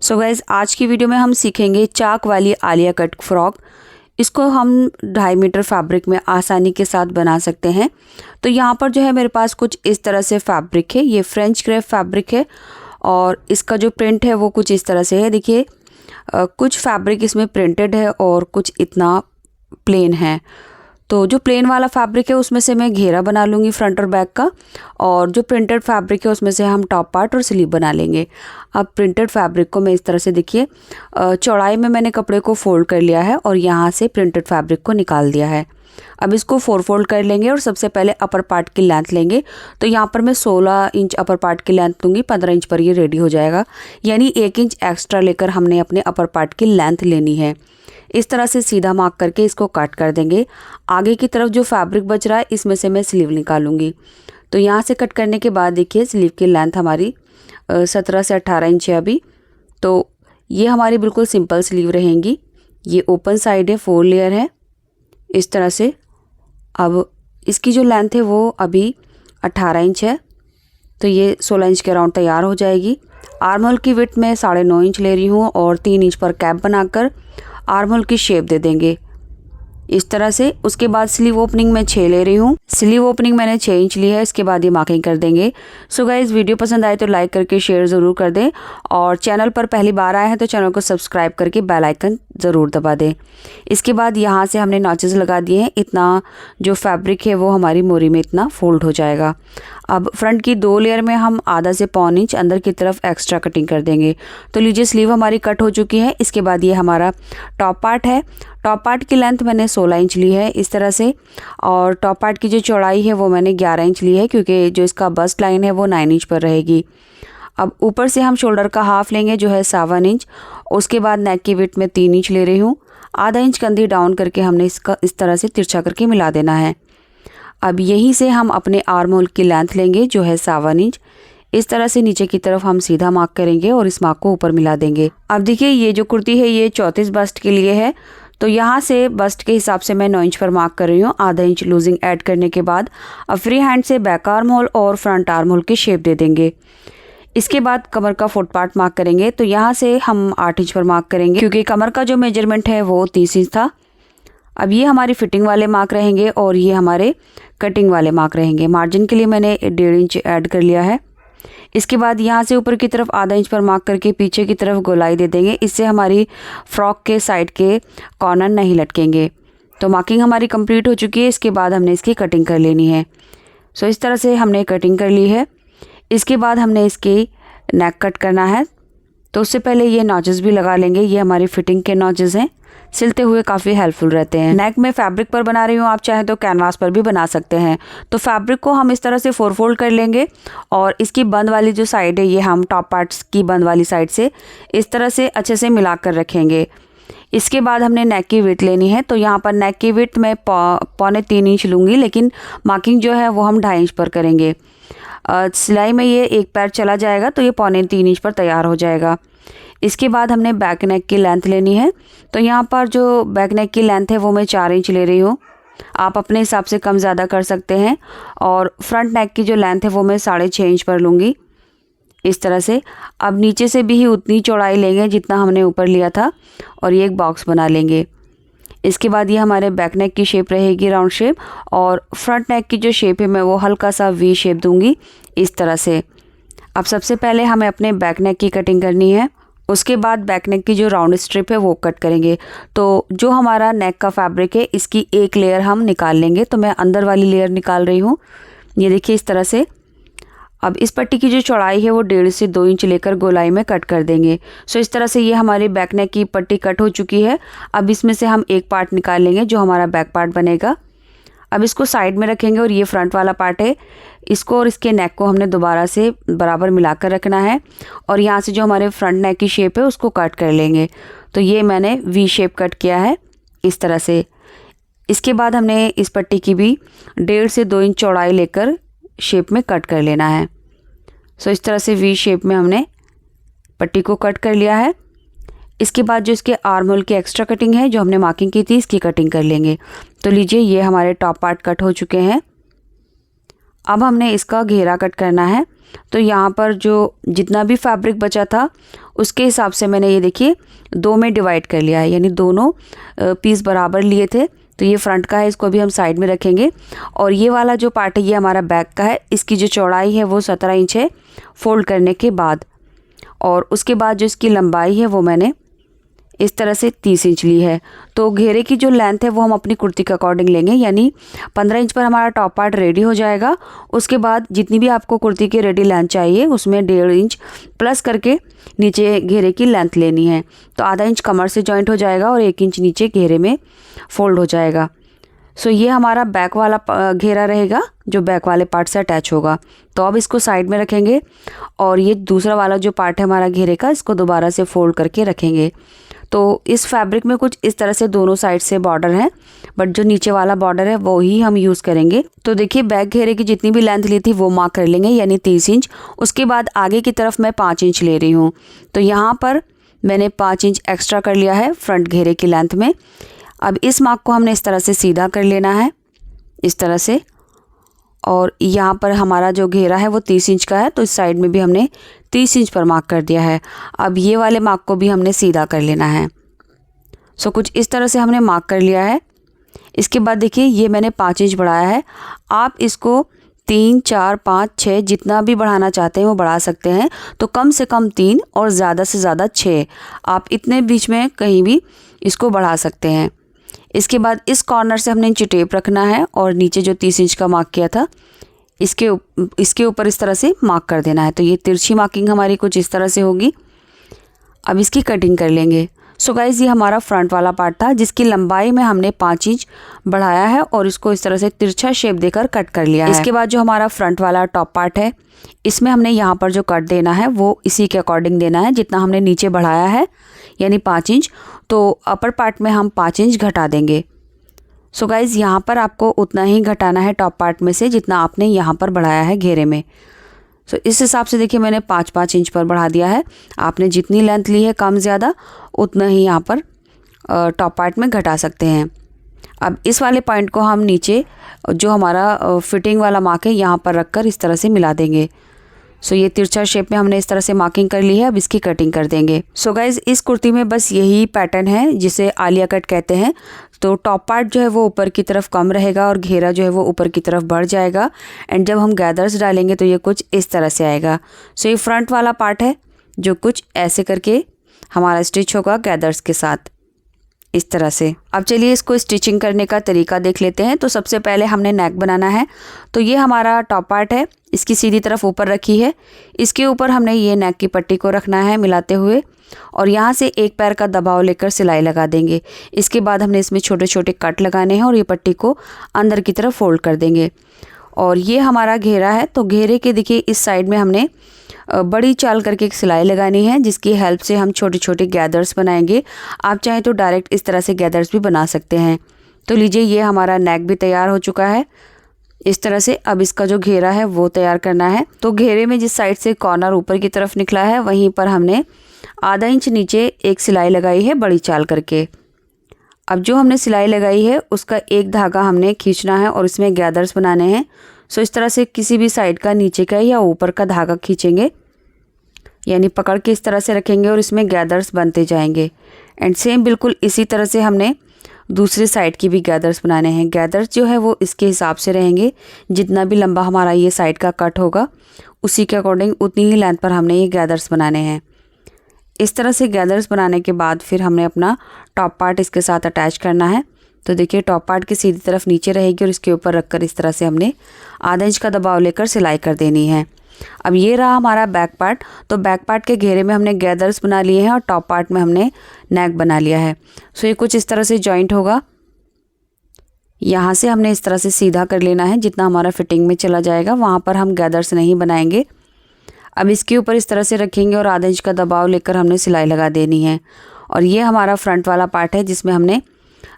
So guys, आज की video में हम सीखेंगे चाक वाली आलिया कट फ्रॉक। इसको हम 2.5 मीटर फैब्रिक में आसानी के साथ बना सकते हैं। तो यहाँ पर जो है मेरे पास कुछ इस तरह से फैब्रिक है। ये फ्रेंच क्रेप फैब्रिक है और इसका जो प्रिंट है वो कुछ इस तरह से है। देखिए कुछ फैब्रिक इसमें प्रिंटेड है और कुछ इतना प्लेन है। तो जो प्लेन वाला फैब्रिक है उसमें से मैं घेरा बना लूँगी फ्रंट और बैक का, और जो प्रिंटेड फैब्रिक है उसमें से हम टॉप पार्ट और स्लीव बना लेंगे। अब प्रिंटेड फैब्रिक को मैं इस तरह से, देखिए चौड़ाई में मैंने कपड़े को फोल्ड कर लिया है और यहाँ से प्रिंटेड फैब्रिक को निकाल दिया है। अब इसको 4 फोल्ड कर लेंगे और सबसे पहले अपर पार्ट की लेंथ लेंगे। तो यहाँ पर मैं 16 इंच अपर पार्ट की लेंथ लूँगी, 15 इंच पर ये रेडी हो जाएगा। यानी 1 इंच एक्स्ट्रा लेकर हमने अपने अपर पार्ट की लेंथ लेनी है। इस तरह से सीधा मार्क करके इसको कट कर देंगे। आगे की तरफ जो फैब्रिक बच रहा है इसमें से मैं स्लीव निकालूंगी। तो यहाँ से कट करने के बाद देखिए स्लीव की लेंथ हमारी 17 से 18 इंच है अभी। तो ये हमारी बिल्कुल सिंपल स्लीव रहेंगी। ये ओपन साइड है, 4 लेयर है इस तरह से। अब इसकी जो लेंथ है वो अभी 18 इंच है, तो ये 16 इंच के अराउंड तैयार हो जाएगी। आर्म होल की विड्थ मैं 9.5 इंच ले रही हूँ और 3 इंच पर कैप बनाकर आर्म होल की शेप दे देंगे इस तरह से। उसके बाद स्लीव ओपनिंग में 6 ले रही हूँ। स्लीव ओपनिंग मैंने 6 इंच ली है। इसके बाद ये मार्किंग कर देंगे। सो गाइस, वीडियो पसंद आए तो लाइक करके शेयर ज़रूर कर दें, और चैनल पर पहली बार आए हैं तो चैनल को सब्सक्राइब करके बेल आइकन ज़रूर दबा दें। इसके बाद यहाँ से हमने नॉचेस लगा दिए हैं। इतना जो फैब्रिक है वो हमारी मोरी में इतना फोल्ड हो जाएगा। अब फ्रंट की 2 लेयर में हम आधा से पौन इंच अंदर की तरफ एक्स्ट्रा कटिंग कर देंगे। तो लीजिए स्लीव हमारी कट हो चुकी है। इसके बाद ये हमारा टॉप पार्ट है। टॉप पार्ट की लेंथ मैंने 16 इंच ली है इस तरह से, और टॉप पार्ट की जो चौड़ाई है वो मैंने 11 इंच ली है, क्योंकि जो इसका बस्ट लाइन है वो 9 इंच पर रहेगी। अब ऊपर से हम शोल्डर का हाफ लेंगे जो है 7 इंच। उसके बाद नेक की विड्थ में 3 इंच ले रही हूँ। आधा इंच कंधी डाउन करके हमने इसका इस तरह से तिरछा करके मिला देना है। अब यहीं से हम अपने आर्म होल की लेंथ लेंगे जो है 7 इंच। इस तरह से नीचे की तरफ हम सीधा मार्क करेंगे और इस मार्क को ऊपर मिला देंगे। अब देखिए ये जो कुर्ती है ये 34 बस्ट के लिए है। तो यहाँ से बस्ट के हिसाब से मैं 9 इंच पर मार्क कर रही हूँ। आधा इंच लूजिंग ऐड करने के बाद अब फ्री हैंड से बैक आर्म होल और फ्रंट आर्म होल की शेप दे देंगे। इसके बाद कमर का फुट पार्ट मार्क करेंगे। तो यहाँ से हम 8 इंच पर मार्क करेंगे, क्योंकि कमर का जो मेजरमेंट है वो 30 इंच था। अब ये हमारी फिटिंग वाले मार्क रहेंगे और ये हमारे कटिंग वाले मार्क रहेंगे। मार्जिन के लिए मैंने 1.5 इंच ऐड कर लिया है। इसके बाद यहाँ से ऊपर की तरफ आधा इंच पर मार्क करके पीछे की तरफ गोलाई दे देंगे। इससे हमारी फ्रॉक के साइड के कॉर्नर नहीं लटकेंगे। तो मार्किंग हमारी कंप्लीट हो चुकी है। इसके बाद हमने इसकी कटिंग कर लेनी है। सो इस तरह से हमने कटिंग कर ली है। इसके बाद हमने इसकी नेक कट करना है। तो उससे पहले ये नॉचेस भी लगा लेंगे। ये हमारी फिटिंग के नॉचेस हैं, सिलते हुए काफ़ी हेल्पफुल रहते हैं। नेक में फैब्रिक पर बना रही हूँ, आप चाहें तो कैनवास पर भी बना सकते हैं। तो फैब्रिक को हम इस तरह से 4 फोल्ड कर लेंगे और इसकी बंद वाली जो साइड है ये हम टॉप पार्ट्स की बंद वाली साइड से इस तरह से अच्छे से मिला कर रखेंगे। इसके बाद हमने नेक की विड्थ लेनी है। तो यहाँ पर नेक की विड्थ मैं 3.25 इंच लूँगी, लेकिन मार्किंग जो है वो हम 2.5 इंच पर करेंगे। सिलाई में ये एक पैर चला जाएगा तो ये 3.25 इंच पर तैयार हो जाएगा। इसके बाद हमने बैक नेक की लेंथ लेनी है। तो यहाँ पर जो बैक नेक की लेंथ है वो मैं 4 इंच ले रही हूँ। आप अपने हिसाब से कम ज़्यादा कर सकते हैं। और फ्रंट नेक की जो लेंथ है वो मैं 6.5 इंच पर लूँगी इस तरह से। अब नीचे से भी उतनी चौड़ाई लेंगे जितना हमने ऊपर लिया था और ये एक बॉक्स बना लेंगे। इसके बाद ये हमारे बैक नेक की शेप रहेगी, राउंड शेप, और फ्रंट नेक की जो शेप है मैं वो हल्का सा वी शेप दूंगी इस तरह से। अब सबसे पहले हमें अपने बैक नेक की कटिंग करनी है। उसके बाद बैक नेक की जो राउंड स्ट्रिप है वो कट करेंगे। तो जो हमारा नेक का फैब्रिक है इसकी एक लेयर हम निकाल लेंगे। तो मैं अंदर वाली लेयर निकाल रही हूँ, ये देखिए इस तरह से। अब इस पट्टी की जो चौड़ाई है वो 1.5 से 2 इंच लेकर गोलाई में कट कर देंगे। सो इस तरह से ये हमारी बैक नेक की पट्टी कट हो चुकी है। अब इसमें से हम एक पार्ट निकाल लेंगे जो हमारा बैक पार्ट बनेगा। अब इसको साइड में रखेंगे और ये फ्रंट वाला पार्ट है, इसको और इसके नेक को हमने दोबारा से बराबर मिलाकर रखना है और यहाँ से जो हमारे फ्रंट नेक की शेप है उसको कट कर लेंगे। तो ये मैंने वी शेप कट किया है इस तरह से। इसके बाद हमने इस पट्टी की भी 1.5 से 2 इंच चौड़ाई लेकर शेप में कट कर लेना है। सो इस तरह से वी शेप में हमने पट्टी को कट कर लिया है। इसके बाद जो इसके आर्म होल की एक्स्ट्रा कटिंग है जो हमने मार्किंग की थी इसकी कटिंग कर लेंगे। तो लीजिए ये हमारे टॉप पार्ट कट हो चुके हैं। अब हमने इसका घेरा कट करना है। तो यहाँ पर जो जितना भी फैब्रिक बचा था उसके हिसाब से मैंने ये देखिए 2 में डिवाइड कर लिया है, यानी दोनों पीस बराबर लिए थे। तो ये फ्रंट का है, इसको भी हम साइड में रखेंगे। और ये वाला जो पार्ट है ये हमारा बैक का है। इसकी जो चौड़ाई है वो 17 इंच है फोल्ड करने के बाद, और उसके बाद जो इसकी लंबाई है वो मैंने इस तरह से 30 इंच ली है। तो घेरे की जो लेंथ है वो हम अपनी कुर्ती के अकॉर्डिंग लेंगे, यानी 15 इंच पर हमारा टॉप पार्ट रेडी हो जाएगा। उसके बाद जितनी भी आपको कुर्ती की रेडी लेंथ चाहिए उसमें 1.5 इंच प्लस करके नीचे घेरे की लेंथ लेनी है। तो आधा इंच कमर से जॉइंट हो जाएगा और 1 इंच नीचे घेरे में फोल्ड हो जाएगा। सो ये हमारा बैक वाला घेरा रहेगा जो बैक वाले पार्ट से अटैच होगा। तो अब इसको साइड में रखेंगे और ये दूसरा वाला जो पार्ट है हमारा घेरे का, इसको दोबारा से फोल्ड करके रखेंगे। तो इस फैब्रिक में कुछ इस तरह से दोनों साइड से बॉर्डर है, बट जो नीचे वाला बॉर्डर है वो ही हम यूज़ करेंगे। तो देखिए बैक घेरे की जितनी भी लेंथ ली थी वो मार्क कर लेंगे, यानी 30 इंच। उसके बाद आगे की तरफ मैं 5 इंच ले रही हूँ। तो यहाँ पर मैंने 5 इंच एक्स्ट्रा कर लिया है फ्रंट घेरे की लेंथ में। अब इस मार्क को हमने इस तरह से सीधा कर लेना है, इस तरह से। और यहाँ पर हमारा जो घेरा है वो 30 इंच का है, तो इस साइड में भी हमने 30 इंच पर मार्क कर दिया है। अब ये वाले मार्क को भी हमने सीधा कर लेना है। सो कुछ इस तरह से हमने मार्क कर लिया है। इसके बाद देखिए ये मैंने 5 इंच बढ़ाया है। आप इसको 3, 4, 5, 6 जितना भी बढ़ाना चाहते हैं वो बढ़ा सकते हैं। तो कम से कम 3 और ज़्यादा से ज़्यादा 6, आप इतने बीच में कहीं भी इसको बढ़ा सकते हैं। इसके बाद इस कॉर्नर से हमने इंची टेप रखना है और नीचे जो 30 इंच का मार्क किया था इसके ऊपर इस तरह से मार्क कर देना है। तो ये तिरछी मार्किंग हमारी कुछ इस तरह से होगी। अब इसकी कटिंग कर लेंगे। सो गाइज़ ये हमारा फ्रंट वाला पार्ट था जिसकी लंबाई में हमने 5 इंच बढ़ाया है और इसको इस तरह से तिरछा शेप देकर कट कर लिया है। इसके बाद जो हमारा फ्रंट वाला टॉप पार्ट है इसमें हमने यहाँ पर जो कट देना है वो इसी के अकॉर्डिंग देना है जितना हमने नीचे बढ़ाया है, यानी 5 इंच। तो अपर पार्ट में हम 5 इंच घटा देंगे। सो गाइज़ यहाँ पर आपको उतना ही घटाना है टॉप पार्ट में से जितना आपने यहाँ पर बढ़ाया है घेरे में। सो इस हिसाब से देखिए मैंने 5-5 इंच पर बढ़ा दिया है। आपने जितनी लेंथ ली है कम ज़्यादा उतना ही यहाँ पर टॉप पार्ट में घटा सकते हैं। अब इस वाले पॉइंट को हम नीचे जो हमारा फिटिंग वाला मार्क है यहाँ पर रखकर इस तरह से मिला देंगे। सो ये तिरछा शेप में हमने इस तरह से मार्किंग कर ली है। अब इसकी कटिंग कर देंगे। सो गाइज़ इस कुर्ती में बस यही पैटर्न है जिसे आलिया कट कहते हैं। तो टॉप पार्ट जो है वो ऊपर की तरफ कम रहेगा और घेरा जो है वो ऊपर की तरफ बढ़ जाएगा। एंड जब हम गैदर्स डालेंगे तो ये कुछ इस तरह से आएगा। सो ये फ्रंट वाला पार्ट है जो कुछ ऐसे करके हमारा स्टिच होगा गैदर्स के साथ, इस तरह से। अब चलिए इसको स्टिचिंग करने का तरीका देख लेते हैं। तो सबसे पहले हमने नेक बनाना है। तो ये हमारा टॉप पार्ट है, इसकी सीधी तरफ ऊपर रखी है। इसके ऊपर हमने ये नेक की पट्टी को रखना है मिलाते हुए और यहाँ से एक पैर का दबाव लेकर सिलाई लगा देंगे। इसके बाद हमने इसमें छोटे छोटे कट लगाने हैं और ये पट्टी को अंदर की तरफ फोल्ड कर देंगे। और ये हमारा घेरा है। तो घेरे के देखिए इस साइड में हमने बड़ी चाल करके एक सिलाई लगानी है जिसकी हेल्प से हम छोटे छोटे गैदर्स बनाएंगे। आप चाहें तो डायरेक्ट इस तरह से गैदर्स भी बना सकते हैं। तो लीजिए ये हमारा नेक भी तैयार हो चुका है इस तरह से। अब इसका जो घेरा है वो तैयार करना है। तो घेरे में जिस साइड से कॉर्नर ऊपर की तरफ निकला है वहीं पर हमने आधा इंच नीचे एक सिलाई लगाई है बड़ी चाल करके। अब जो हमने सिलाई लगाई है उसका एक धागा हमने खींचना है और इसमें गैदर्स बनाने हैं। सो इस तरह से किसी भी साइड का नीचे का या ऊपर का धागा खींचेंगे, यानी पकड़ के इस तरह से रखेंगे और इसमें गैदर्स बनते जाएंगे। एंड सेम बिल्कुल इसी तरह से हमने दूसरी साइड की भी गैदर्स बनाने हैं। गैदर्स जो है वो इसके हिसाब से रहेंगे, जितना भी लंबा हमारा ये साइड का कट होगा उसी के अकॉर्डिंग उतनी ही लेंथ पर हमने ये गैदर्स बनाने हैं। इस तरह से गैदर्स बनाने के बाद फिर हमने अपना टॉप पार्ट इसके साथ अटैच करना है। तो देखिए टॉप पार्ट की सीधी तरफ नीचे रहेगी और इसके ऊपर रखकर इस तरह से हमने आधा इंच का दबाव लेकर सिलाई कर देनी है। अब ये रहा हमारा बैक पार्ट। तो बैक पार्ट के घेरे में हमने गैदर्स बना लिए हैं और टॉप पार्ट में हमने नेक बना लिया है। सो ये कुछ इस तरह से जॉइंट होगा। यहाँ से हमने इस तरह से सीधा कर लेना है, जितना हमारा फिटिंग में चला जाएगा वहाँ पर हम गैदर्स नहीं बनाएंगे। अब इसके ऊपर इस तरह से रखेंगे और आधा इंच का दबाव लेकर हमने सिलाई लगा देनी है। और ये हमारा फ्रंट वाला पार्ट है जिसमें हमने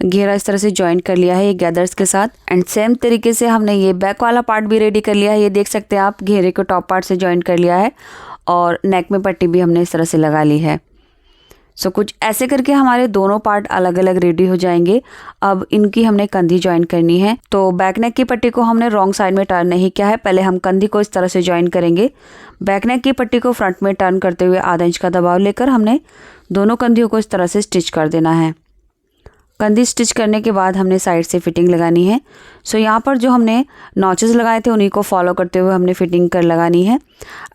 घेरा इस तरह से जॉइंट कर लिया है ये गैदर्स के साथ। एंड सेम तरीके से हमने ये बैक वाला पार्ट भी रेडी कर लिया है। ये देख सकते हैं आप, घेरे को टॉप पार्ट से जॉइंट कर लिया है और नेक में पट्टी भी हमने इस तरह से लगा ली है। सो कुछ ऐसे करके हमारे दोनों पार्ट अलग अलग रेडी हो जाएंगे। अब इनकी हमने कंधी ज्वाइन करनी है। तो बैक नेक की पट्टी को हमने रॉन्ग साइड में टर्न नहीं किया है, पहले हम कंधी को इस तरह से ज्वाइन करेंगे। बैक नेक की पट्टी को फ्रंट में टर्न करते हुए आधा इंच का दबाव लेकर हमने दोनों कंधियों को इस तरह से स्टिच कर देना है। कंधी स्टिच करने के बाद हमने साइड से फिटिंग लगानी है। सो यहाँ पर जो हमने नॉचेस लगाए थे उन्हीं को फॉलो करते हुए हमने फिटिंग कर लगानी है।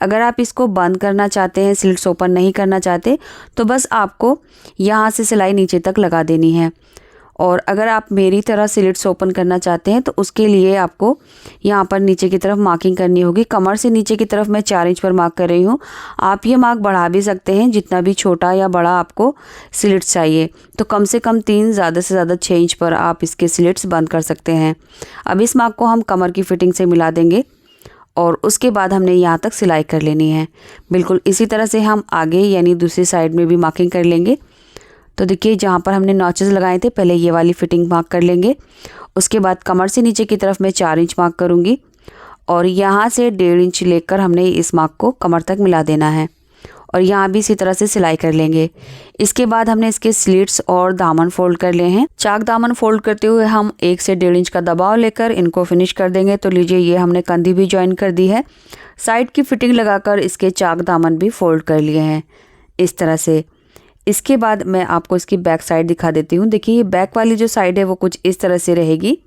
अगर आप इसको बंद करना चाहते हैं, स्लिट्स ओपन नहीं करना चाहते, तो बस आपको यहाँ से सिलाई नीचे तक लगा देनी है। और अगर आप मेरी तरह स्लिट्स ओपन करना चाहते हैं तो उसके लिए आपको यहाँ पर नीचे की तरफ मार्किंग करनी होगी। कमर से नीचे की तरफ मैं 4 इंच पर मार्क कर रही हूँ। आप ये मार्क बढ़ा भी सकते हैं, जितना भी छोटा या बड़ा आपको स्लिट्स चाहिए। तो कम से कम 3, ज़्यादा से ज़्यादा 6 इंच पर आप इसके स्लिट्स बंद कर सकते हैं। अब इस मार्क को हम कमर की फिटिंग से मिला देंगे और उसके बाद हमने यहाँ तक सिलाई कर लेनी है। बिल्कुल इसी तरह से हम आगे यानी दूसरी साइड में भी मार्किंग कर लेंगे। तो देखिए जहाँ पर हमने नॉचेस लगाए थे पहले ये वाली फिटिंग मार्क कर लेंगे। उसके बाद कमर से नीचे की तरफ मैं 4 इंच मार्क करूँगी और यहाँ से 1.5 इंच लेकर हमने इस मार्क को कमर तक मिला देना है और यहाँ भी इसी तरह से सिलाई कर लेंगे। इसके बाद हमने इसके स्लिट्स और दामन फोल्ड कर लिए हैं। चाक दामन फोल्ड करते हुए हम 1 से 1.5 इंच का दबाव लेकर इनको फिनिश कर देंगे। तो लीजिए ये हमने कंधी भी ज्वाइन कर दी है। साइड की फिटिंग लगाकर इसके चाक दामन भी फोल्ड कर लिए हैं इस तरह से। इसके बाद मैं आपको इसकी बैक साइड दिखा देती हूँ। देखिए ये बैक वाली जो साइड है वो कुछ इस तरह से रहेगी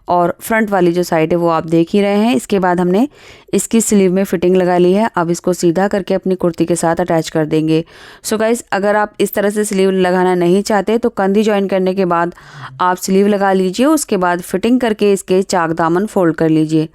और फ्रंट वाली जो साइड है वो आप देख ही रहे हैं। इसके बाद हमने इसकी स्लीव में फिटिंग लगा ली है। अब इसको सीधा करके अपनी कुर्ती के साथ अटैच कर देंगे। सो गाइस अगर आप इस तरह से स्लीव लगाना नहीं चाहते तो कंधी ज्वाइन करने के बाद आप स्लीव लगा लीजिए। उसके बाद फिटिंग करके इसके चाक दामन फोल्ड कर लीजिए।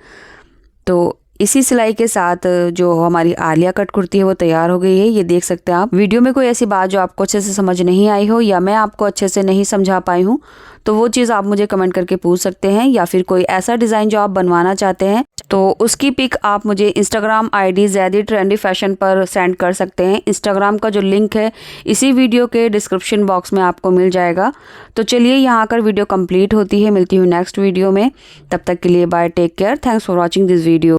तो इसी सिलाई के साथ जो हमारी आलिया कट कुर्ती है वो तैयार हो गई है। ये देख सकते हैं आप। वीडियो में कोई ऐसी बात जो आपको अच्छे से समझ नहीं आई हो या मैं आपको अच्छे से नहीं समझा पाई हूँ तो वो चीज़ आप मुझे कमेंट करके पूछ सकते हैं, या फिर कोई ऐसा डिज़ाइन जो आप बनवाना चाहते हैं तो उसकी पिक आप मुझे Instagram ID Zaidi trendy fashion पर सेंड कर सकते हैं। इंस्टाग्राम का जो लिंक है इसी वीडियो के डिस्क्रिप्शन बॉक्स में आपको मिल जाएगा। तो चलिए यहाँ आकर वीडियो कंप्लीट होती है। मिलती हूँ नेक्स्ट वीडियो में। तब तक के लिए bye, take care, thanks for watching this video.